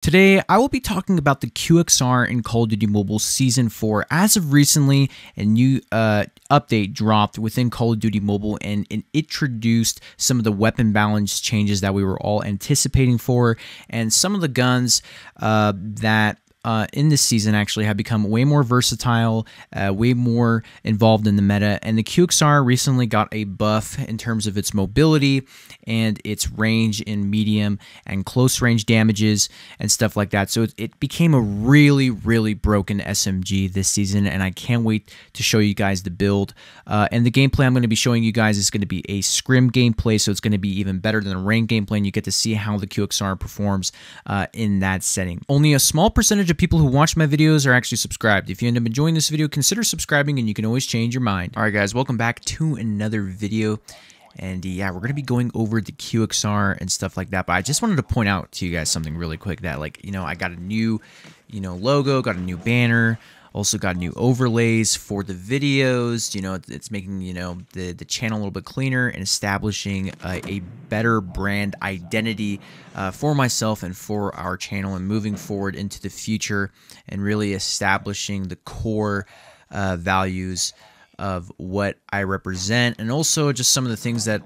Today, I will be talking about the QXR in Call of Duty Mobile Season 4. As of recently, a new update dropped within Call of Duty Mobile, and it introduced some of the weapon balance changes that we were all anticipating for, and some of the guns that in this season actually have become way more versatile, way more involved in the meta. And the QXR recently got a buff in terms of its mobility and its range in medium and close range damages and stuff like that. So it became a really broken SMG this season, and I can't wait to show you guys the build. And the gameplay I'm going to be showing you guys is going to be a scrim gameplay, so it's going to be even better than a ranked gameplay, and you get to see how the QXR performs in that setting. Only a small percentage of people who watch my videos are actually subscribed. If you end up enjoying this video, consider subscribing, and you can always change your mind. Alright guys, welcome back to another video. And yeah, we're going to be going over the QXR and stuff like that. But I just wanted to point out to you guys something really quick that, like, I got a new, logo, got a new banner. Also got new overlays for the videos. It's making, the channel a little bit cleaner and establishing a better brand identity for myself and for our channel, and moving forward into the future and really establishing the core values of what I represent, and also just some of the things that,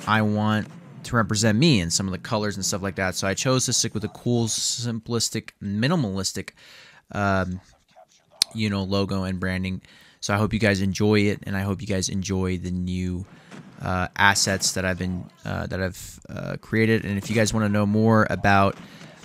I want to represent me, and some of the colors and stuff like that. So I chose to stick with a cool, simplistic, minimalistic logo and branding. So I hope you guys enjoy it, and I hope you guys enjoy the new assets that I've created. And if you guys want to know more about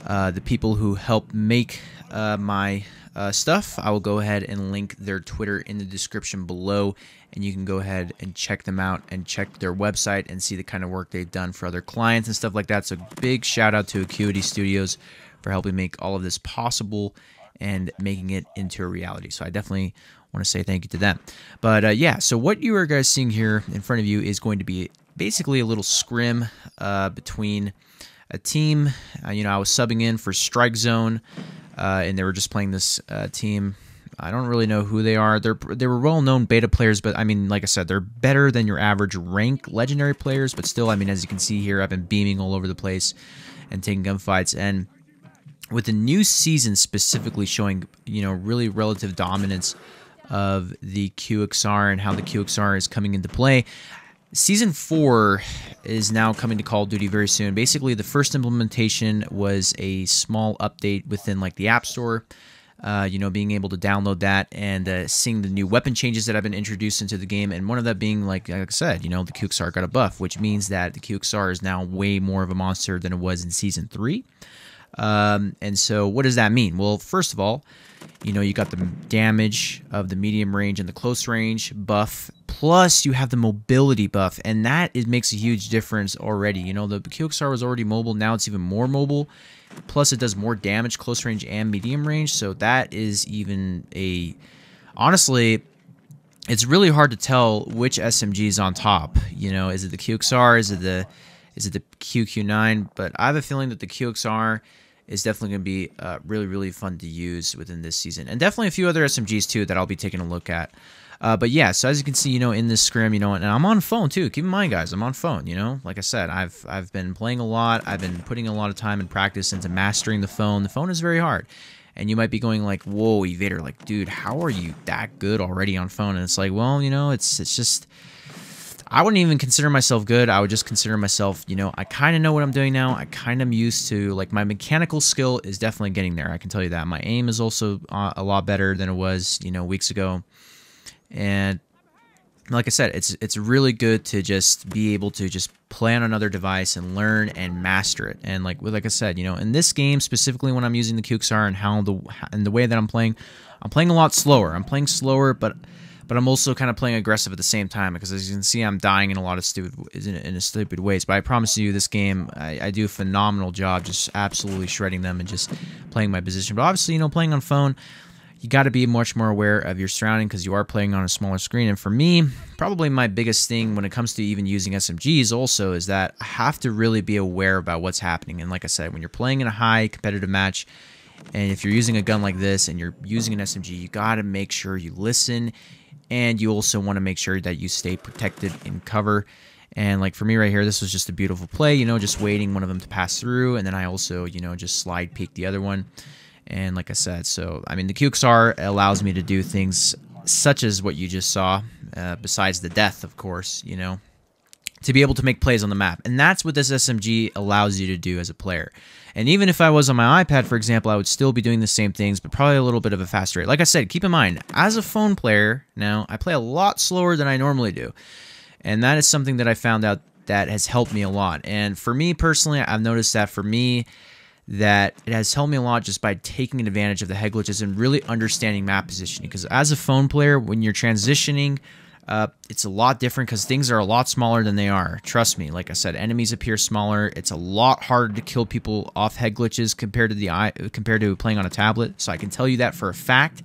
the people who help make my stuff, I will go ahead and link their Twitter in the description below, and you can go ahead and check them out and check their website and see the kind of work they've done for other clients and stuff like that. So big shout out to Acuity Studios for helping make all of this possible and making it into a reality. So I definitely want to say thank you to them. But yeah, so what you are guys seeing here in front of you is going to be basically a little scrim between a team. I was subbing in for Strike Zone, and they were just playing this team. I don't really know who they are. They were well-known beta players, but I mean, like I said, they're better than your average rank legendary players. But still, I mean, as you can see here, I've been beaming all over the place and taking gunfights. And with the new season specifically showing, really relative dominance of the QXR and how the QXR is coming into play, Season 4 is now coming to Call of Duty very soon. Basically, the first implementation was a small update within, like, the App Store, being able to download that and seeing the new weapon changes that have been introduced into the game. And one of that being, like I said, the QXR got a buff, which means that the QXR is now way more of a monster than it was in Season 3. And so what does that mean? Well, first of all, you got the damage of the medium range and the close range buff, plus you have the mobility buff, and that makes a huge difference already. The QXR was already mobile, now it's even more mobile, plus it does more damage close range and medium range. So that is even honestly, it's really hard to tell which SMG is on top. Is it the QXR? Is it the QQ9? But I have a feeling that the QXR is definitely going to be really fun to use within this season, and definitely a few other SMGs too that I'll be taking a look at. But yeah, so as you can see, in this scrim, and I'm on phone too. Keep in mind, guys, I'm on phone. Like I said, I've been playing a lot. I've been putting a lot of time and practice into mastering the phone. The phone is very hard, and you might be going like, "Whoa, Evader, like, dude, how are you that good already on phone?" And it's like, well, it's just, I wouldn't even consider myself good. I would just consider myself, I kind of know what I'm doing now. I kind of am used to, like, my mechanical skill is definitely getting there. I can tell you that. My aim is also a lot better than it was, weeks ago. And like I said, it's really good to just be able to just play on another device and learn and master it. And like I said, in this game specifically, when I'm using the QXR and the way that I'm playing a lot slower. I'm playing slower, but I'm also kind of playing aggressive at the same time, because as you can see, I'm dying in a lot of stupid ways. But I promise you, this game, I do a phenomenal job just absolutely shredding them and just playing my position. But obviously, playing on phone, you got to be much more aware of your surrounding, because you are playing on a smaller screen. And for me, probably my biggest thing when it comes to even using SMGs also is that I have to really be aware about what's happening. And like I said, when you're playing in a high competitive match, and if you're using a gun like this and you're using an SMG, you got to make sure you listen. And you also want to make sure that you stay protected in cover And like for me right here, this was just a beautiful play, you know, just waiting one of them to pass through. And then I also, you know, just slide peek the other one. And like I said, so, I mean, the QXR allows me to do things such as what you just saw, besides the death, of course, you know, to be able to make plays on the map. And that's what this SMG allows you to do as a player. And even if I was on my iPad, for example, I would still be doing the same things, but probably a little bit of a faster rate. Like I said, keep in mind, as a phone player now, I play a lot slower than I normally do. And that is something that I found out that has helped me a lot. And for me personally, I've noticed that for me, that it has helped me a lot just by taking advantage of the head glitches and really understanding map positioning. Because as a phone player, when you're transitioning, it's a lot different because things are a lot smaller than they are. Trust me, like I said, enemies appear smaller. It's a lot harder to kill people off head glitches compared to playing on a tablet. So I can tell you that for a fact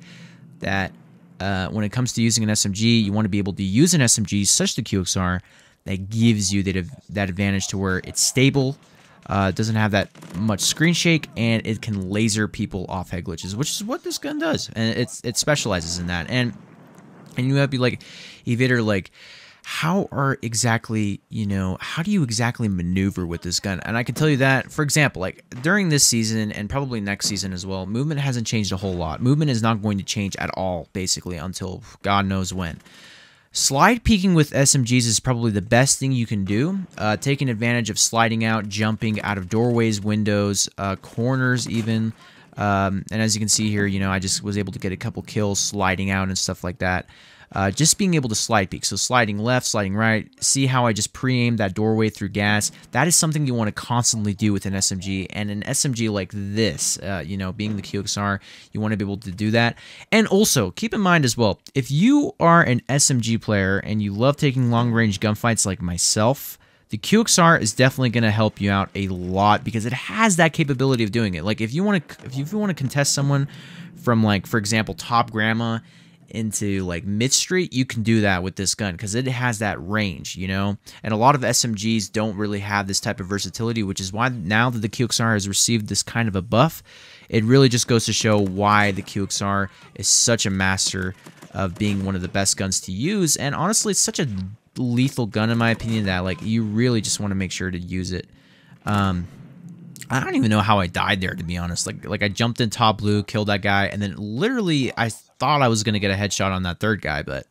that when it comes to using an SMG, you want to be able to use an SMG such as the QXR that gives you that advantage to where it's stable. It doesn't have that much screen shake, and it can laser people off head glitches, which is what this gun does, and it specializes in that. And you have to be like, Evader, like, how do you exactly maneuver with this gun? And I can tell you that, for example, like during this season and probably next season as well, movement hasn't changed a whole lot. Movement is not going to change at all, basically, until God knows when. Slide peeking with SMGs is probably the best thing you can do, taking advantage of sliding out, jumping out of doorways, windows, corners even. And as you can see here, you know, I just was able to get a couple kills sliding out and stuff like that. Just being able to slide peek, so sliding left, sliding right, see how I just pre-aimed that doorway through gas. That is something you want to constantly do with an SMG, and an SMG like this, you know, being the QXR, you want to be able to do that. And also, keep in mind as well, if you are an SMG player and you love taking long-range gunfights like myself, the QXR is definitely going to help you out a lot because it has that capability of doing it. Like if you want to contest someone from, like, for example, Top Grandma into like mid street, you can do that with this gun because it has that range, you know. And a lot of SMGs don't really have this type of versatility, which is why now that the QXR has received this kind of a buff, it really just goes to show why the QXR is such a master of being one of the best guns to use. And honestly, it's such a lethal gun in my opinion that like you really just want to make sure to use it. I don't even know how I died there, to be honest. Like I jumped in top blue, killed that guy, and then literally I thought I was going to get a headshot on that third guy, but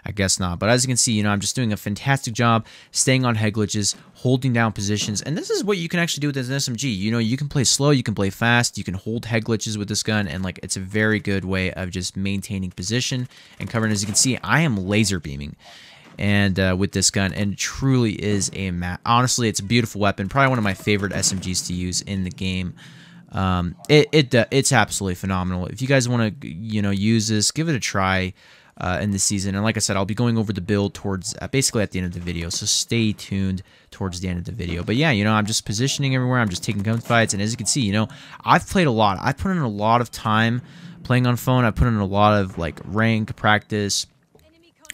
I guess not. But as you can see, you know, I'm just doing a fantastic job staying on head glitches, holding down positions, and this is what you can actually do with an SMG. You know, you can play slow, you can play fast, you can hold head glitches with this gun, and like it's a very good way of just maintaining position and covering. As you can see, I am laser beaming. And with this gun, and it truly is honestly, it's a beautiful weapon. Probably one of my favorite SMGs to use in the game. It's absolutely phenomenal. If you guys want to, you know, use this, give it a try in this season. And like I said, I'll be going over the build towards basically at the end of the video. So stay tuned towards the end of the video. But yeah, you know, I'm just positioning everywhere. I'm just taking gunfights, and as you can see, you know, I've played a lot. I've put in a lot of time playing on phone. I put in a lot of like rank practice,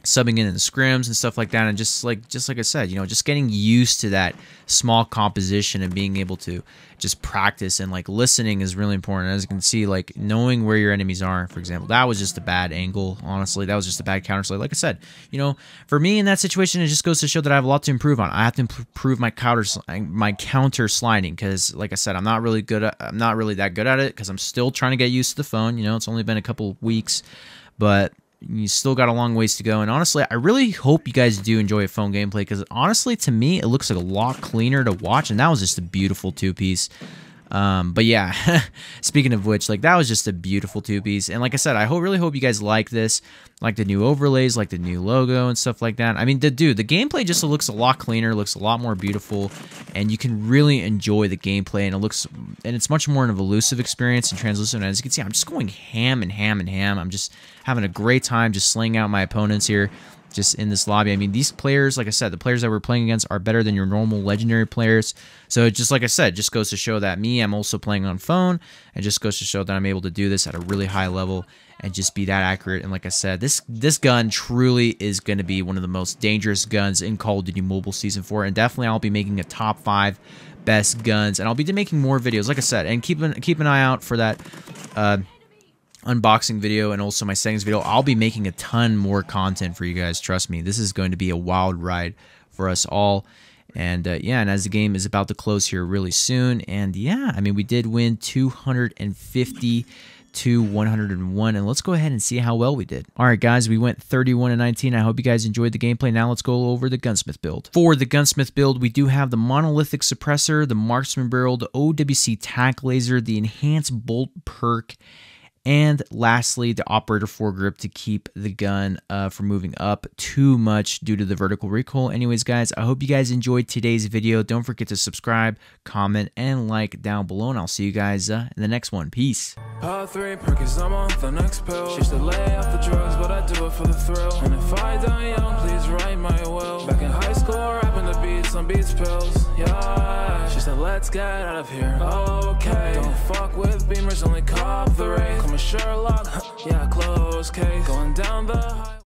subbing in the scrims and stuff like that, and just like I said, you know, just getting used to that small composition and being able to just practice, and like listening is really important. As you can see, like knowing where your enemies are, for example, that was just a bad angle. Honestly, that was just a bad counter slide. Like I said, you know, for me in that situation, it just goes to show that I have a lot to improve on. I have to improve my counter sliding because, like I said, I'm not really that good at it because I'm still trying to get used to the phone. You know, it's only been a couple weeks, but you still got a long ways to go. And honestly, I really hope you guys do enjoy a phone gameplay because honestly, to me, it looks like a lot cleaner to watch. And that was just a beautiful two-piece. But yeah, speaking of which, like that was just a beautiful two-piece. And like I said, I really hope you guys like this, like the new overlays, like the new logo and stuff like that. I mean, the gameplay just looks a lot cleaner, looks a lot more beautiful, and you can really enjoy the gameplay. And it's much more an elusive experience and translucent. And as you can see, I'm just going ham and ham and ham. I'm just having a great time just slaying out my opponents here, just in this lobby. I mean, these players, like I said, the players that we're playing against are better than your normal legendary players. So just like I said, just goes to show that I'm also playing on phone, and just goes to show that I'm able to do this at a really high level and just be that accurate. And like I said, this gun truly is going to be one of the most dangerous guns in Call of Duty Mobile Season 4, and definitely I'll be making a top 5 best guns, and I'll be making more videos, like I said, and keep an eye out for that unboxing video and also my settings video. I'll be making a ton more content for you guys. Trust me, this is going to be a wild ride for us all. And yeah, and as the game is about to close here really soon, and yeah, I mean, we did win 250 to 101, and let's go ahead and see how well we did. All right, guys, we went 31-19. I hope you guys enjoyed the gameplay. Now let's go over the gunsmith build. For the gunsmith build, we do have the monolithic suppressor, the marksman barrel, the OWC tack laser, the enhanced bolt perk, and lastly, the operator foregrip to keep the gun from moving up too much due to the vertical recoil. Anyways, guys, I hope you guys enjoyed today's video. Don't forget to subscribe, comment, and like down below, and I'll see you guys in the next one. Peace. Part 3, perk is I'm on the next pill. She used to lay off the drugs, but I do it for the thrill. And if I die young, please write my will. Back in high school, rapping the beats on beats pills. Yeah, she said, let's get out of here. Okay, don't fuck with beamers, only cop the race. Call me Sherlock, yeah, close case. Going down the